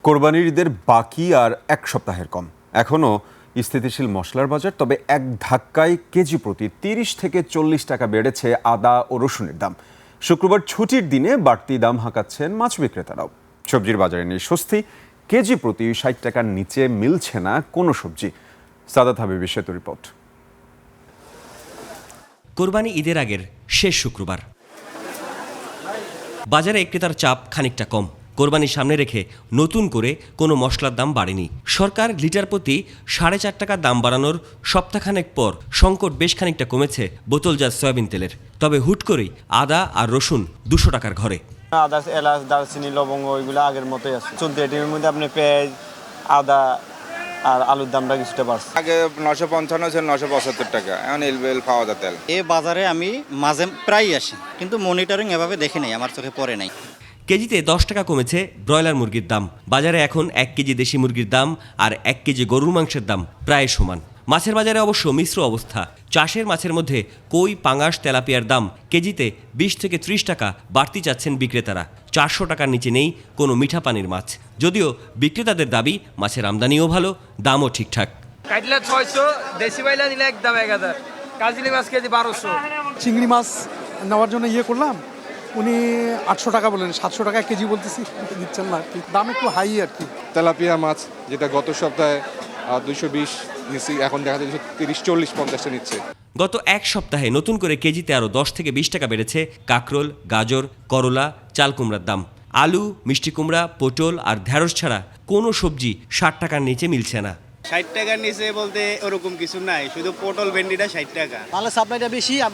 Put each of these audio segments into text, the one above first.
কোরবানির ঈদের বাকি আর এক সপ্তাহের কম। এখনও স্থিতিশীল মশলার বাজার, তবে এক ধাক্কায় কেজি প্রতি ৩০ থেকে ৪০ টাকা বেড়েছে আদা ও রসুনের দাম। শুক্রবার ছুটির দিনে বাড়তি দাম হাঁকাচ্ছেন মাছ বিক্রেতারাও। সবজির বাজারে নেই স্বস্তি, কেজি প্রতি ৬০ টাকার নিচে মিলছে না কোনো সবজি। সাদাত হাবিব সেতু রিপোর্ট। কোরবানি ঈদের আগের শেষ শুক্রবার বাজারে ক্রেতার চাপ খানিকটা কম। কোরবানির সামনে রেখে নতুন করে কোনো মশলার দাম বাড়েনি। সরকার লিটার প্রতি ৪.৫ টাকা দাম বাড়ানোর সপ্তাহখানেক পর সংকট বেশ খানিকটা কমেছে বোতলজাত সয়াবিন তেলের। তবে হুট করেই আদা আর রসুন ২০০ টাকার ঘরে। আদা, এলাচ, দারচিনি, লবঙ্গ ওইগুলো আগের মতোই আছে। চলতি আইটেমের মধ্যে আপনি পেঁয়াজ, আদা আর আলুর দামটা কিছুটা বাড়ছে। আগে 955 ছিল 975 টাকা, এখন এলবেল পাওয়া যায় তেল। এই বাজারে আমি মাঝে প্রায় আসি, কিন্তু মনিটরিং এভাবে দেখি নাই, আমার চোখে পড়ে নাই। কেজিতে ১০ টাকা কমেছে ব্রয়লার মুরগির দাম। বাজারে এখন ১ কেজি দেশি মুরগির দাম আর ১ কেজি গরুর মাংসের দাম প্রায় সমান। মাছের বাজারে অবশ্য মিশ্র অবস্থা। চাষের মাছের মধ্যে কই, পাঙাশ, তেলাপিয়ার দাম কেজিতে ২০ থেকে ৩০ টাকা বাড়তি চাচ্ছেন বিক্রেতারা। ৪০০ টাকার নিচে নেই কোনো মিঠা পানির মাছ। যদিও বিক্রেতাদের দাবি মাছের আমদানিও ভালো, দামও ঠিকঠাক। কাটলা ৬০০, দেশি বাইলা নিলে একদম ১,০০০, কাজলি মাছ কেজি ১২০০। চিংড়ি মাছ নেওয়ার জন্য করলাম, উনি ৮০০ টাকা বললেন, ৭০০ টাকা কেজি বলতেছি, দিচ্ছেন না আর কি, দাম একটু হাই আর কি। তেলাপিয়া মাছ যেটা গত সপ্তাহে ২২০ নিচ্ছি, এখন দেখা যায় ৩০, ৪০, ৫০ নিচ্ছে। গত এক সপ্তাহে নতুন করে কেজিতে আরও ১০ থেকে ২০ টাকা বেড়েছে কাকরোল, গাজর, করলা, চাল কুমড়ার দাম। আলু, মিষ্টি কুমড়া, পটল আর ঢেঁড়স ছাড়া কোনো সবজি ৬০ টাকার নিচে মিলছে না। ৬০ টাকার নিচে বলতে ওরকম কিছু নাই, শুধু পটল ভেন্ডিটা ৬০ টাকা। মালের সাপ্লাইটা বেশি আর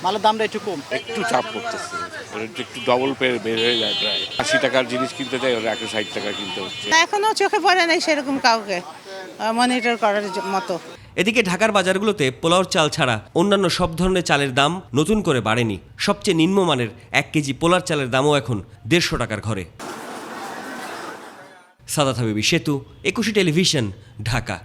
মালের দামটা একটু কম। একটু চাপ করতেছে, একটু ডবল বের হয়ে যায়। প্রায় ৮০ টাকার জিনিস কিনতে চাই, ওরা ১৬০ টাকা কিনতে হচ্ছে। এখনো চোখে পড়ে নাই সেরকম কাউকে মনিটর করার মতো। এদিকে ঢাকার বাজারগুলোতে পোলাওর চাল ছাড়া অন্যান্য সব ধরনের চালের দাম নতুন করে বাড়েনি। সবচেয়ে নিম্নমানের ১ কেজি পোলার চালের দামও এখন ১৫০ টাকার ঘরে। সাদাত হাবিব সেতু, ২১ টেলিভিশন, ঢাকা।